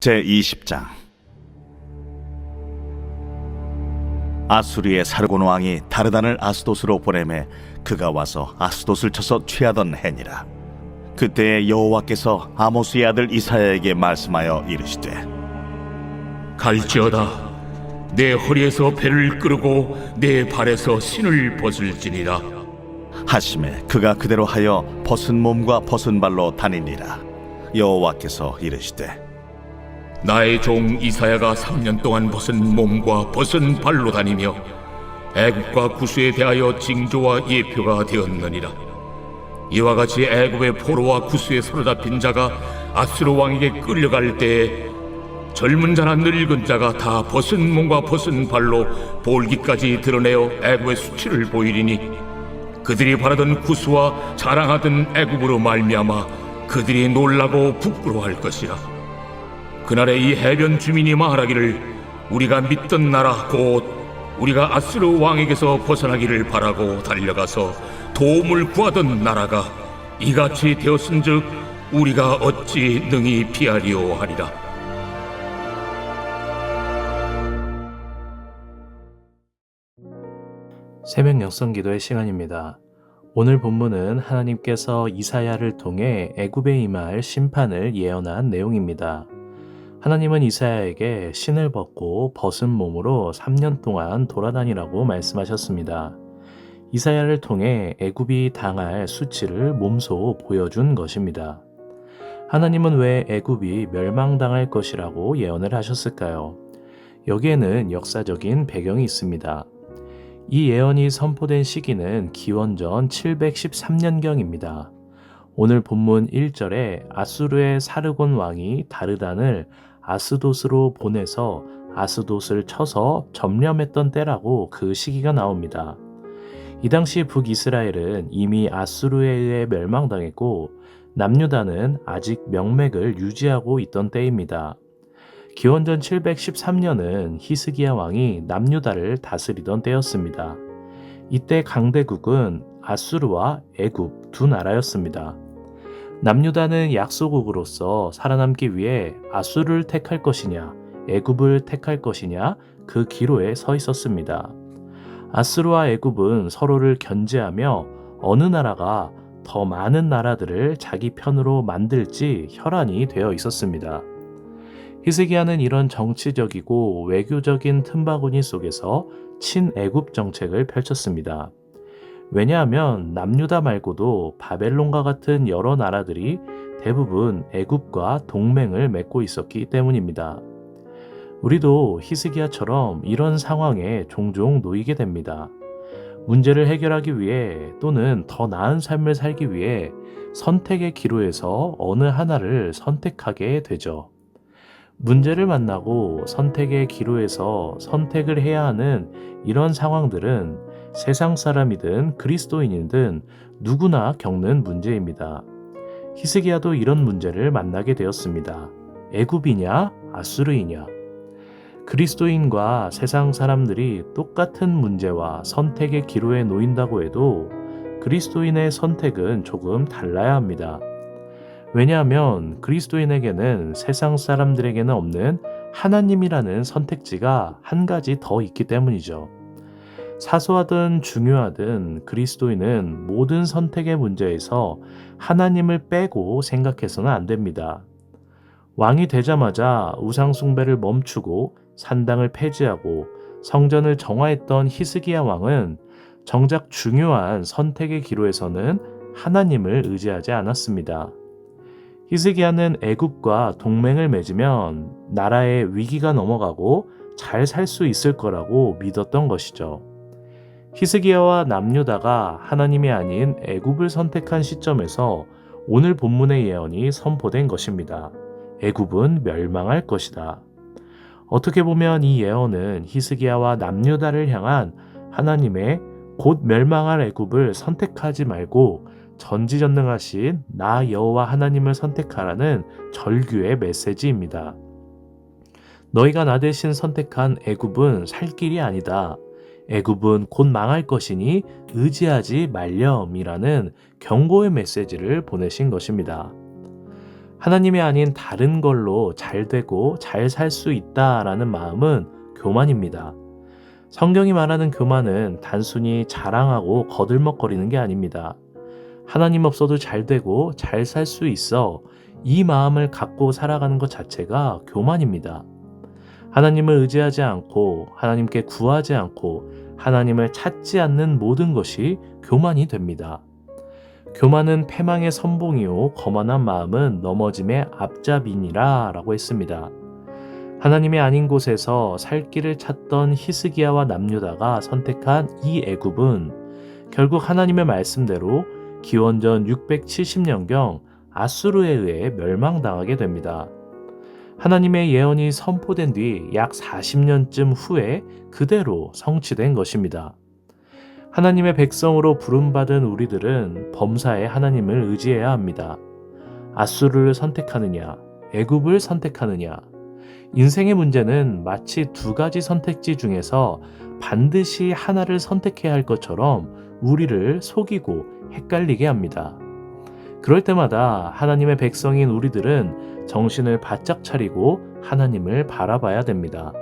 제20장. 아수리의 사르곤 왕이 다르단을 아스돗으로 보내매 그가 와서 아스돗을 쳐서 취하던 해니라. 그때에 여호와께서 아모스의 아들 이사야에게 말씀하여 이르시되, 갈지어다. 내 허리에서 배를 끄르고 내 발에서 신을 벗을지니라 하시매 그가 그대로 하여 벗은 몸과 벗은 발로 다니니라. 여호와께서 이르시되, 나의 종 이사야가 3년 동안 벗은 몸과 벗은 발로 다니며 애굽과 구스에 대하여 징조와 예표가 되었느니라. 이와 같이 애굽의 포로와 구스에 사로잡힌 자가 아수르 왕에게 끌려갈 때에 젊은 자나 늙은 자가 다 벗은 몸과 벗은 발로 볼기까지 드러내어 애굽의 수치를 보이리니 그들이 바라던 구스와 자랑하던 애굽으로 말미암아 그들이 놀라고 부끄러워할 것이라. 그날에 이 해변 주민이 말하기를, 우리가 믿던 나라 곧 우리가 아수르 왕에게서 벗어나기를 바라고 달려가서 도움을 구하던 나라가 이같이 되었은즉 우리가 어찌 능히 피하리오 하리라. 새벽 영성기도의 시간입니다. 오늘 본문은 하나님께서 이사야를 통해 애굽에 임할 심판을 예언한 내용입니다. 하나님은 이사야에게 신을 벗고 벗은 몸으로 3년 동안 돌아다니라고 말씀하셨습니다. 이사야를 통해 애굽이 당할 수치를 몸소 보여준 것입니다. 하나님은 왜 애굽이 멸망당할 것이라고 예언을 하셨을까요? 여기에는 역사적인 배경이 있습니다. 이 예언이 선포된 시기는 기원전 713년경입니다. 오늘 본문 1절에 아수르의 사르곤 왕이 다르단을 아스돗으로 보내서 아스돗을 쳐서 점령했던 때라고 그 시기가 나옵니다. 이 당시 북이스라엘은 이미 아수르에 의해 멸망당했고 남유다는 아직 명맥을 유지하고 있던 때입니다. 기원전 713년은 히스기야 왕이 남유다를 다스리던 때였습니다. 이때 강대국은 아수르와 애굽 두 나라였습니다. 남유다는 약소국으로서 살아남기 위해 아수르를 택할 것이냐, 애굽을 택할 것이냐 그 기로에 서 있었습니다. 아수르와 애굽은 서로를 견제하며 어느 나라가 더 많은 나라들을 자기 편으로 만들지 혈안이 되어 있었습니다. 히스기야는 이런 정치적이고 외교적인 틈바구니 속에서 친애굽 정책을 펼쳤습니다. 왜냐하면 남유다 말고도 바벨론과 같은 여러 나라들이 대부분 애굽과 동맹을 맺고 있었기 때문입니다. 우리도 히스기야처럼 이런 상황에 종종 놓이게 됩니다. 문제를 해결하기 위해 또는 더 나은 삶을 살기 위해 선택의 기로에서 어느 하나를 선택하게 되죠. 문제를 만나고 선택의 기로에서 선택을 해야 하는 이런 상황들은 세상 사람이든 그리스도인이든 누구나 겪는 문제입니다. 히스기야도 이런 문제를 만나게 되었습니다. 애굽이냐 아수르이냐. 그리스도인과 세상 사람들이 똑같은 문제와 선택의 기로에 놓인다고 해도 그리스도인의 선택은 조금 달라야 합니다. 왜냐하면 그리스도인에게는 세상 사람들에게는 없는 하나님이라는 선택지가 한 가지 더 있기 때문이죠. 사소하든 중요하든 그리스도인은 모든 선택의 문제에서 하나님을 빼고 생각해서는 안 됩니다. 왕이 되자마자 우상숭배를 멈추고 산당을 폐지하고 성전을 정화했던 히스기야 왕은 정작 중요한 선택의 기로에서는 하나님을 의지하지 않았습니다. 히스기야는 애굽과 동맹을 맺으면 나라의 위기가 넘어가고 잘 살 수 있을 거라고 믿었던 것이죠. 히스기야와 남유다가 하나님이 아닌 애굽을 선택한 시점에서 오늘 본문의 예언이 선포된 것입니다. 애굽은 멸망할 것이다. 어떻게 보면 이 예언은 히스기야와 남유다를 향한 하나님의 곧 멸망할 애굽을 선택하지 말고 전지전능하신 나 여호와 하나님을 선택하라는 절규의 메시지입니다. 너희가 나 대신 선택한 애굽은 살 길이 아니다. 애굽은 곧 망할 것이니 의지하지 말렴이라는 경고의 메시지를 보내신 것입니다. 하나님이 아닌 다른 걸로 잘 되고 잘 살 수 있다라는 마음은 교만입니다. 성경이 말하는 교만은 단순히 자랑하고 거들먹거리는 게 아닙니다. 하나님 없어도 잘 되고 잘 살 수 있어, 이 마음을 갖고 살아가는 것 자체가 교만입니다. 하나님을 의지하지 않고 하나님께 구하지 않고 하나님을 찾지 않는 모든 것이 교만이 됩니다. 교만은 패망의 선봉이요 거만한 마음은 넘어짐의 앞잡이니라 라고 했습니다. 하나님이 아닌 곳에서 살 길을 찾던 히스기야와 남유다가 선택한 이 애굽은 결국 하나님의 말씀대로 기원전 670년경 아수르에 의해 멸망당하게 됩니다. 하나님의 예언이 선포된 뒤 약 40년쯤 후에 그대로 성취된 것입니다. 하나님의 백성으로 부름받은 우리들은 범사에 하나님을 의지해야 합니다. 아수르를 선택하느냐, 애굽을 선택하느냐. 인생의 문제는 마치 두 가지 선택지 중에서 반드시 하나를 선택해야 할 것처럼 우리를 속이고 헷갈리게 합니다. 그럴 때마다 하나님의 백성인 우리들은 정신을 바짝 차리고 하나님을 바라봐야 됩니다.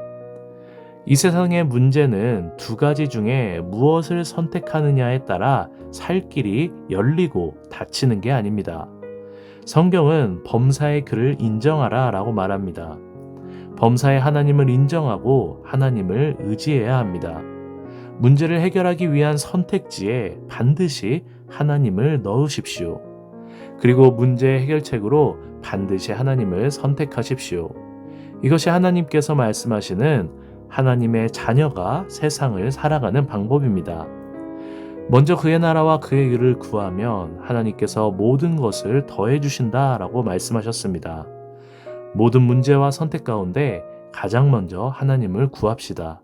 이 세상의 문제는 두 가지 중에 무엇을 선택하느냐에 따라 살 길이 열리고 닫히는 게 아닙니다. 성경은 범사의 그를 인정하라 라고 말합니다. 범사의 하나님을 인정하고 하나님을 의지해야 합니다. 문제를 해결하기 위한 선택지에 반드시 하나님을 넣으십시오. 그리고 문제 해결책으로 반드시 하나님을 선택하십시오. 이것이 하나님께서 말씀하시는 하나님의 자녀가 세상을 살아가는 방법입니다. 먼저 그의 나라와 그의 의를 구하면 하나님께서 모든 것을 더해 주신다라고 말씀하셨습니다. 모든 문제와 선택 가운데 가장 먼저 하나님을 구합시다.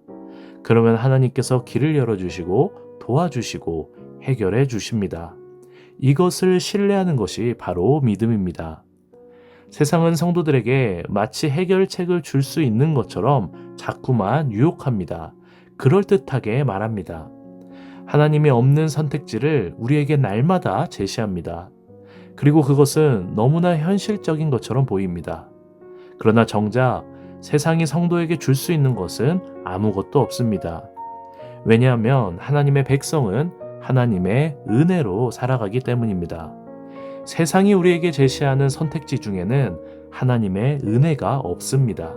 그러면 하나님께서 길을 열어주시고 도와주시고 해결해 주십니다. 이것을 신뢰하는 것이 바로 믿음입니다. 세상은 성도들에게 마치 해결책을 줄 수 있는 것처럼 자꾸만 유혹합니다. 그럴듯하게 말합니다. 하나님이 없는 선택지를 우리에게 날마다 제시합니다. 그리고 그것은 너무나 현실적인 것처럼 보입니다. 그러나 정작 세상이 성도에게 줄 수 있는 것은 아무것도 없습니다. 왜냐하면 하나님의 백성은 하나님의 은혜로 살아가기 때문입니다. 세상이 우리에게 제시하는 선택지 중에는 하나님의 은혜가 없습니다.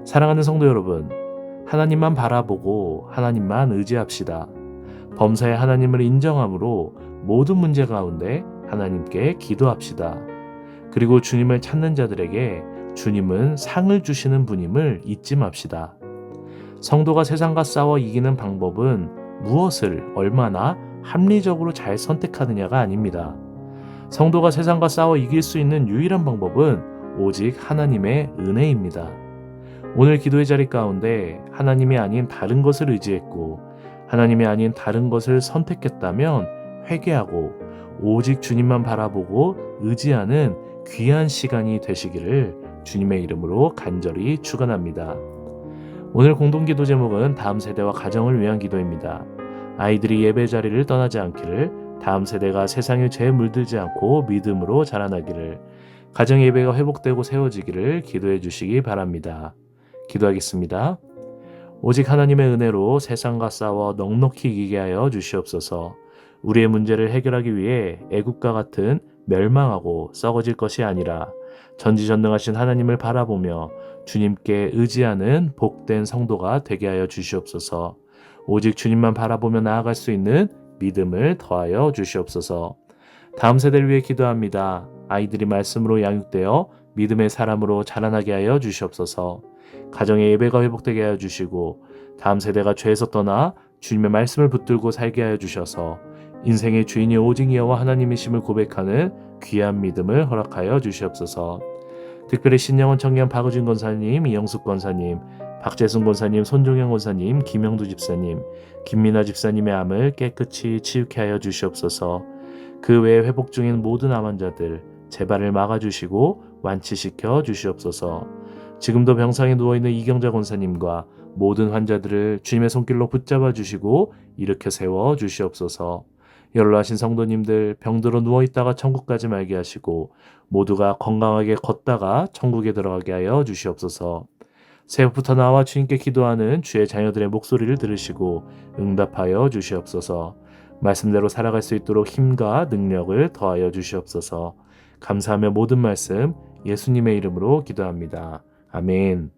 사랑하는 성도 여러분, 하나님만 바라보고 하나님만 의지합시다. 범사의 하나님을 인정함으로 모든 문제 가운데 하나님께 기도합시다. 그리고 주님을 찾는 자들에게 주님은 상을 주시는 분임을 잊지 맙시다. 성도가 세상과 싸워 이기는 방법은 무엇을 얼마나 합리적으로 잘 선택하느냐가 아닙니다. 성도가 세상과 싸워 이길 수 있는 유일한 방법은 오직 하나님의 은혜입니다. 오늘 기도의 자리 가운데 하나님이 아닌 다른 것을 의지했고 하나님이 아닌 다른 것을 선택했다면 회개하고 오직 주님만 바라보고 의지하는 귀한 시간이 되시기를 주님의 이름으로 간절히 축원합니다. 오늘 공동기도 제목은 다음 세대와 가정을 위한 기도입니다. 아이들이 예배 자리를 떠나지 않기를, 다음 세대가 세상의 죄에 물들지 않고 믿음으로 자라나기를, 가정 예배가 회복되고 세워지기를 기도해 주시기 바랍니다. 기도하겠습니다. 오직 하나님의 은혜로 세상과 싸워 넉넉히 이기게 하여 주시옵소서. 우리의 문제를 해결하기 위해 애국과 같은 멸망하고 썩어질 것이 아니라 전지전능하신 하나님을 바라보며 주님께 의지하는 복된 성도가 되게 하여 주시옵소서. 오직 주님만 바라보며 나아갈 수 있는 믿음을 더하여 주시옵소서. 다음 세대를 위해 기도합니다. 아이들이 말씀으로 양육되어 믿음의 사람으로 자라나게 하여 주시옵소서. 가정의 예배가 회복되게 하여 주시고 다음 세대가 죄에서 떠나 주님의 말씀을 붙들고 살게 하여 주셔서 인생의 주인이 오직 여호와 하나님이심을 고백하는 귀한 믿음을 허락하여 주시옵소서. 특별히 신영원 청년 박우진 권사님, 이영숙 권사님, 박재순 권사님, 손종영 권사님, 김영두 집사님, 김민아 집사님의 암을 깨끗이 치유케 하여 주시옵소서. 그 외에 회복 중인 모든 암 환자들 재발을 막아주시고 완치시켜 주시옵소서. 지금도 병상에 누워있는 이경자 권사님과 모든 환자들을 주님의 손길로 붙잡아 주시고 일으켜 세워 주시옵소서. 연로하신 성도님들 병들어 누워있다가 천국까지 말게 하시고 모두가 건강하게 걷다가 천국에 들어가게 하여 주시옵소서. 새벽부터 나와 주님께 기도하는 주의 자녀들의 목소리를 들으시고 응답하여 주시옵소서. 말씀대로 살아갈 수 있도록 힘과 능력을 더하여 주시옵소서. 감사하며 모든 말씀 예수님의 이름으로 기도합니다. 아멘.